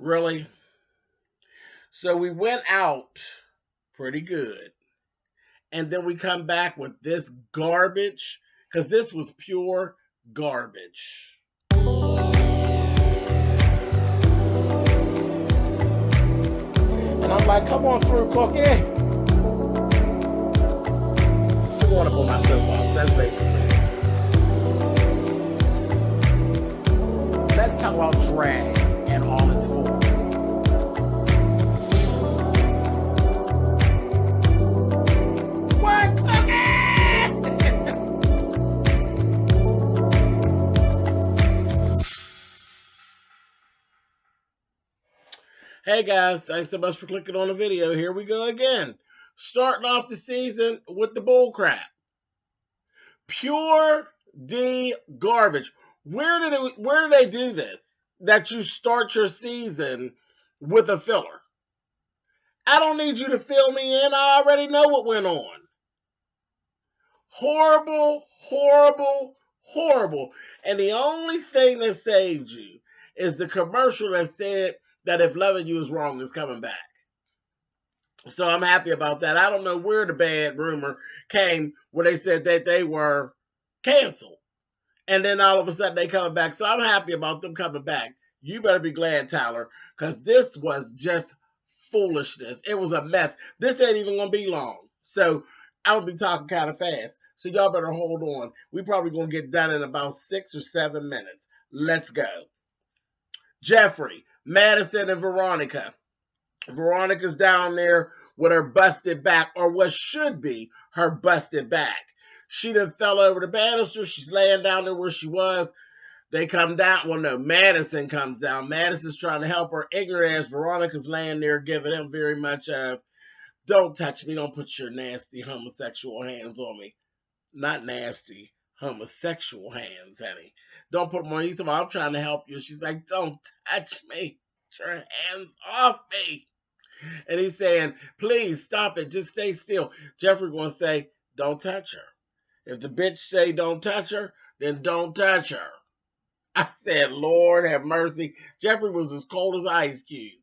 Really? So we went out pretty good. And then we come back with this garbage because this was pure garbage. And I'm like, come on through, Cookie. I'm going up on my soapbox. That's basically it. Let's talk about drag in all its forms. What, Cookie? Hey guys, thanks so much for clicking on the video. Here we go again. Starting off the season with the bull crap. Pure D garbage. Where did they do this? That you start your season with a filler. I don't need you to fill me in. I already know what went on. Horrible, horrible, horrible. And the only thing that saved you is the commercial that said that if loving you is wrong, it's coming back. So I'm happy about that. I don't know where the bad rumor came where they said that they were canceled. And then all of a sudden they coming back. So I'm happy about them coming back. You better be glad, Tyler, because this was just foolishness. It was a mess. This ain't even going to be long. So I'll be talking kind of fast. So y'all better hold on. We probably going to get done in about 6 or 7 minutes. Let's go. Jeffrey, Madison, and Veronica. Veronica's down there with her busted back, or what should be her busted back. She done fell over the banister. She's laying down there where she was. They come down. Well, no, Madison comes down. Madison's trying to help her. Ignorant ass Veronica's laying there giving him very much of, don't touch me. Don't put your nasty homosexual hands on me. Not nasty, homosexual hands, honey. Don't put them on. He's like, I'm trying to help you. She's like, don't touch me. Get your hands off me. And he's saying, please stop it. Just stay still. Jeffrey going to say, don't touch her. If the bitch say don't touch her, then don't touch her. I said, Lord have mercy. Jeffrey was as cold as Ice Cube.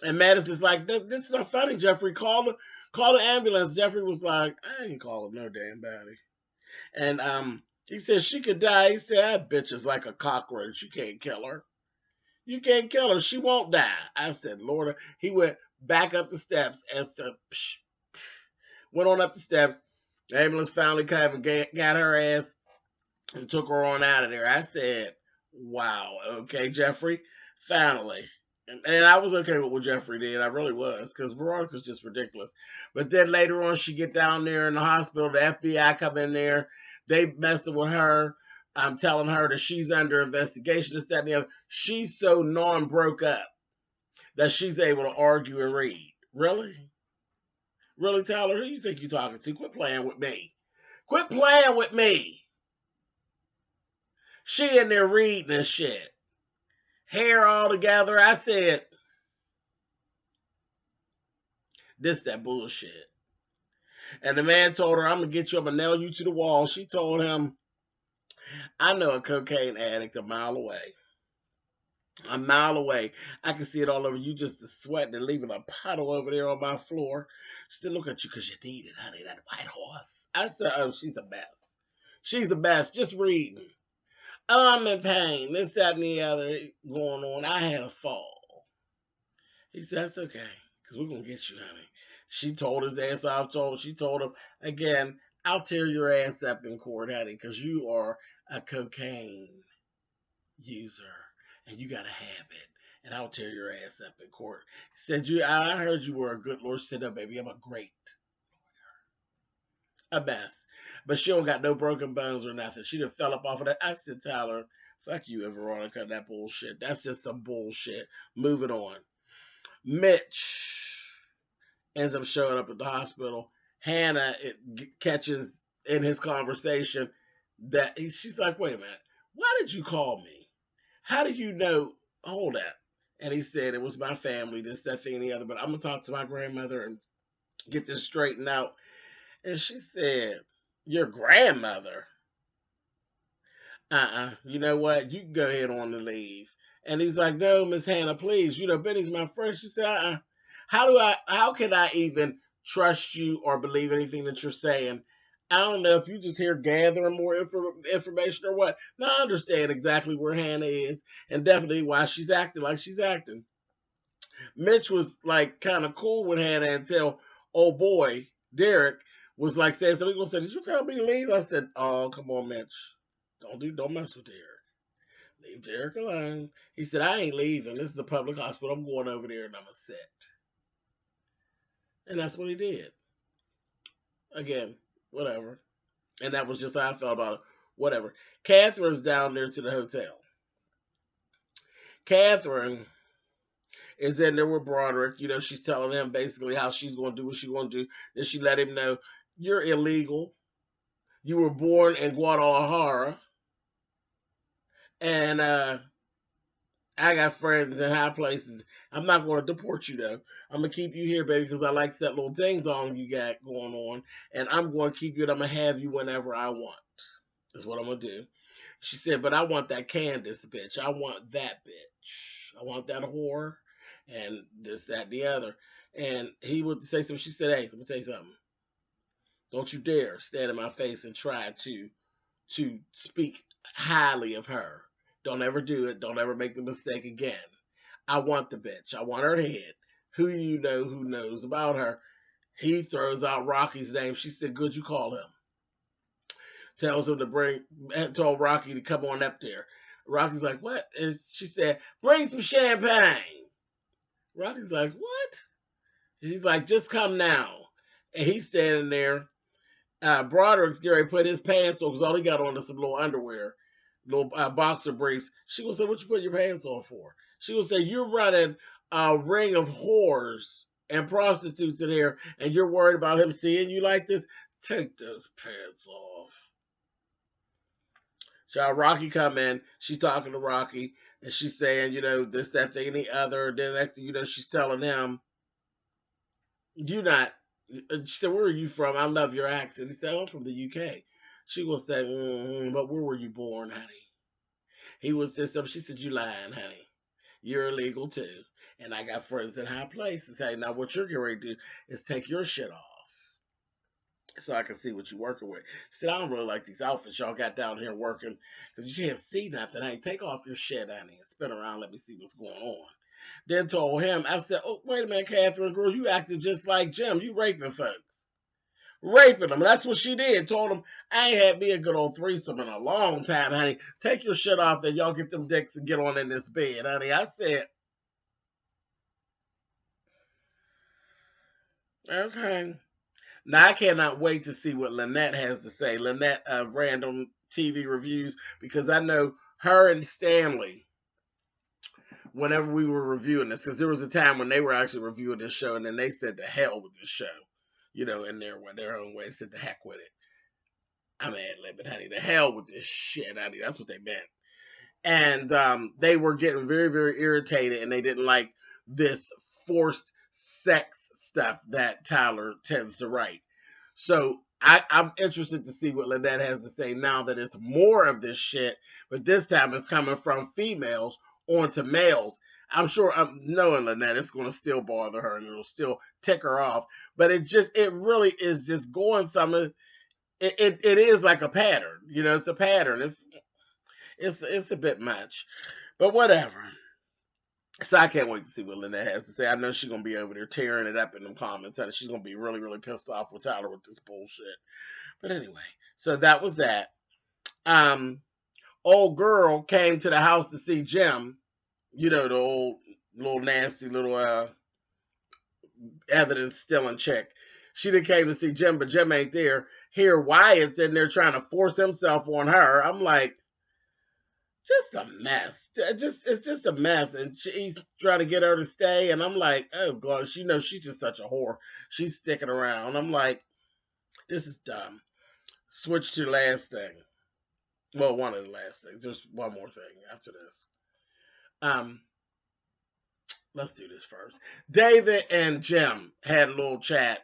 And Madison's like, this is not funny, Jeffrey. Call the ambulance. Jeffrey was like, I ain't calling no damn body. And he said she could die. He said, that bitch is like a cockroach. You can't kill her. You can't kill her. She won't die. I said, Lord. He went back up the steps and said, psh, psh. Went on up the steps. The ambulance finally came and got her ass and took her on out of there. I said, wow, okay, Jeffrey, finally. And I was okay with what Jeffrey did. I really was, because Veronica's just ridiculous. But then later on, she get down there in the hospital. The FBI come in there. They messing with her. I'm telling her that she's under investigation, this, that, and the other. She's so non-broke up that she's able to argue and read. Really? Really, Tyler? Who you think you're talking to? Quit playing with me. Quit playing with me. She in there reading and shit. Hair all together. I said, this that bullshit. And the man told her, I'm going to get you, I'm going to nail you to the wall. She told him, I know a cocaine addict a mile away. A mile away. I can see it all over you, just sweating and leaving a puddle over there on my floor. Still look at you because you need it, honey, that white horse. I said, oh, she's a mess. She's a mess. Just reading. Oh, I'm in pain. This, that, and the other going on. I had a fall. He said, that's okay, because we're going to get you, honey. She told his ass off. She told him, again, I'll tear your ass up in court, honey, because you are a cocaine user, and you got to have it. And I'll tear your ass up in court. He said, I heard you were a good lawyer. She said, no, baby, I'm a great lawyer. A mess. But she don't got no broken bones or nothing. She just fell up off of that. I said, Tyler, fuck you and Veronica, that bullshit. That's just some bullshit. Moving on. Mitch ends up showing up at the hospital. Hannah catches in his conversation that she's like, wait a minute. Why did you call me? How do you know? Hold up. And he said, it was my family, this, that, thing, and the other. But I'm going to talk to my grandmother and get this straightened out. And she said, your grandmother? You know what? You can go ahead on the leave. And he's like, no, Miss Hannah, please. Benny's my friend. She said, how can I even trust you or believe anything that you're saying? I don't know if you just here gathering more information or what. Now, I understand exactly where Hannah is and definitely why she's acting like she's acting. Mitch was like kind of cool with Hannah until old boy, Derek, was like saying something. He gonna say, did you tell me to leave? I said, oh, come on, Mitch. Don't mess with Derek. Leave Derek alone. He said, I ain't leaving. This is a public hospital. I'm going over there and I'm going to sit. And that's what he did. Again, whatever. And that was just how I felt about it. Whatever. Catherine's down there to the hotel. Catherine is in there with Broderick. She's telling him basically how she's going to do what she's going to do. Then she let him know, you're illegal. You were born in Guadalajara. And I got friends in high places. I'm not going to deport you, though. I'm going to keep you here, baby, because I like that little ding-dong you got going on. And I'm going to keep you, and I'm going to have you whenever I want. That's what I'm going to do. She said, but I want that Candice bitch. I want that bitch. I want that whore. And this, that, and the other. And he would say something. She said, hey, let me tell you something. Don't you dare stand in my face and try to speak highly of her. Don't ever do it. Don't ever make the mistake again. I want the bitch. I want her head. Who who knows about her? He throws out Rocky's name. She said, good, you call him. Tells him told Rocky to come on up there. Rocky's like, what? And she said, bring some champagne. Rocky's like, what? She's like, just come now. And he's standing there. Broderick's Gary put his pants on because all he got on is some little underwear, little boxer briefs. She gonna say, what you put your pants on for? She gonna say, you're running a ring of whores and prostitutes in here and you're worried about him seeing you like this? Take those pants off. So Rocky come in, she's talking to Rocky and she's saying, this, that, thing, and the other. Then next thing you know, she's telling him, you're not. She said, where are you from? I love your accent. He said, I'm from the UK. She will say, but where were you born, honey? He would say something. She said, you lying, honey. You're illegal too. And I got friends in high places. Hey, now what you're getting ready to do is take your shit off so I can see what you're working with. She said, I don't really like these outfits y'all got down here working because you can't see nothing. Hey, take off your shit, honey, and spin around. Let me see what's going on. Then told him, I said, oh, wait a minute, Catherine, girl, you acted just like Jim. You raping folks. Raping them. That's what she did. Told him, I ain't had me a good old threesome in a long time, honey. Take your shit off and y'all get them dicks and get on in this bed, honey. I said, okay. Now, I cannot wait to see what Lynette has to say. Lynette of Random TV Reviews, because I know her and Stanley, whenever we were reviewing this, because there was a time when they were actually reviewing this show, and then they said to hell with this show, in their own way. They said the heck with it. I'm ad-libbing, honey. The hell with this shit, honey. That's what they meant. And they were getting very, very irritated, and they didn't like this forced sex stuff that Tyler tends to write. So I'm interested to see what Lynette has to say now that it's more of this shit, but this time it's coming from females onto males. I'm sure, knowing Lynette, it's going to still bother her and it'll still tick her off. But it really is just going some. It is like a pattern, it's a pattern. It's a bit much, but whatever. So I can't wait to see what Lynette has to say. I know she's going to be over there tearing it up in the comments. And she's going to be really, really pissed off with Tyler with this bullshit. But anyway, so that was that. Old girl came to the house to see Jim. The old, little nasty, little evidence stealing chick. She done came to see Jim, but Jim ain't there. Here, Wyatt's in there trying to force himself on her. I'm like, just a mess. It's just a mess. And he's trying to get her to stay. And I'm like, oh, God, she's just such a whore. She's sticking around. I'm like, this is dumb. Switch to the last thing. Well, one of the last things. There's one more thing after this. Let's do this first. David and Jim had a little chat.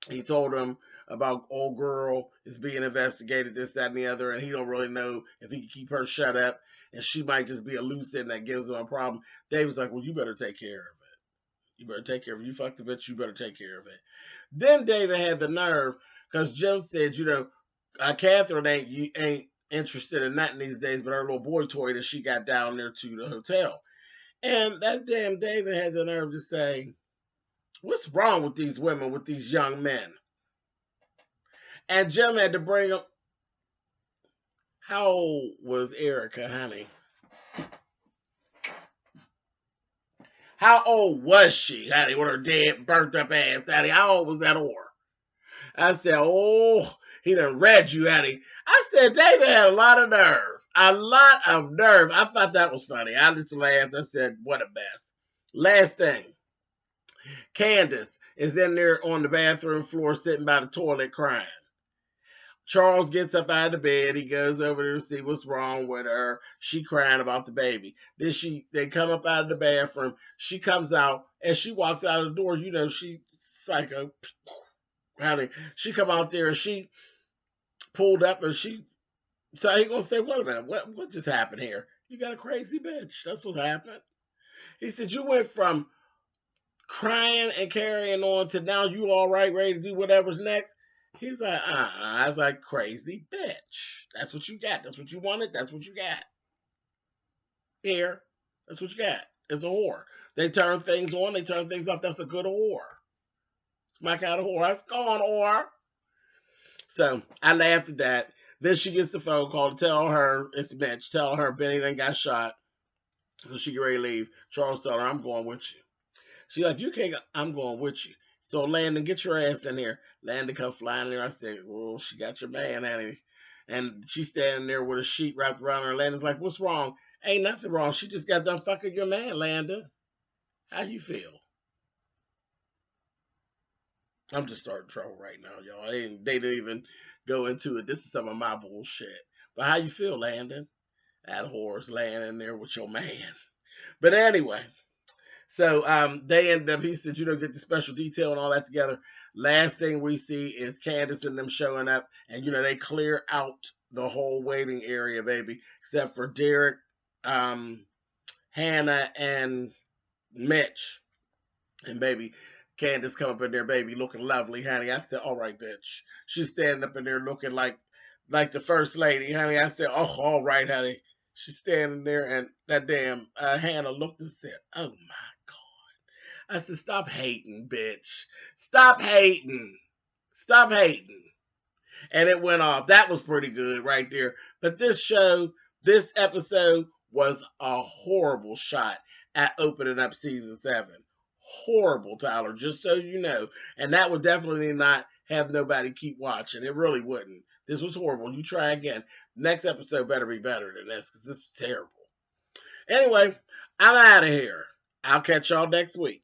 He told him about old girl is being investigated, this, that, and the other, and he don't really know if he can keep her shut up, and she might just be a loose end that gives him a problem. David's like, well, you better take care of it. You better take care of it. You fucked the bitch, you better take care of it. Then David had the nerve, because Jim said, Catherine ain't interested in nothing these days but her little boy toy that she got down there to the hotel. And that damn David had the nerve to say, what's wrong with these women, with these young men? And Jim had to bring up, how old was Erica, honey? How old was she, honey, with her dead, burnt up ass, honey? How old was that whore? I said, oh, he done read you, honey. I said, David had a lot of nerve. A lot of nerve. I thought that was funny. I just laughed. I said, what a mess. Last thing. Candice is in there on the bathroom floor sitting by the toilet crying. Charles gets up out of the bed. He goes over there to see what's wrong with her. She crying about the baby. Then they come up out of the bathroom. She comes out. As she walks out of the door, she psycho. Honey, she come out there and she pulled up and so he gonna say, wait a minute, what just happened here? You got a crazy bitch. That's what happened. He said, you went from crying and carrying on to now you all right, ready to do whatever's next. He's like, I was like, crazy bitch. That's what you got. That's what you wanted. That's what you got. Here, that's what you got. It's a whore. They turn things on. They turn things off. That's a good whore. It's my kind of whore. That's gone whore. So I laughed at that. Then she gets the phone call to tell her, it's Mitch, tell her Benny done got shot. So she get ready to leave. Charles told her, I'm going with you. She's like, you can't, I'm going with you. So Landon, get your ass in here. Landon come flying in there. I said, well, she got your man, honey. And she's standing there with a sheet wrapped around her. Landon's like, what's wrong? Ain't nothing wrong. She just got done fucking your man, Landon. How you feel? I'm just starting trouble right now, y'all. They didn't even go into it. This is some of my bullshit. But how you feel, Landon? That whore's laying in there with your man. But anyway, so they end up, he said, get the special detail and all that together. Last thing we see is Candice and them showing up. And, they clear out the whole waiting area, baby. Except for Derek, Hannah, and Mitch. And, baby, Candice come up in there, baby, looking lovely, honey. I said, all right, bitch. She's standing up in there looking like the first lady, honey. I said, oh, all right, honey. She's standing there, and that damn Hannah looked and said, oh, my God. I said, stop hating, bitch. Stop hating. Stop hating. And it went off. That was pretty good right there. But this episode was a horrible shot at opening up season 7. Horrible, Tyler, just so you know. And that would definitely not have nobody keep watching. It really wouldn't. This was horrible. You try again. Next episode better be better than this, because this was terrible. Anyway, I'm out of here. I'll catch y'all next week.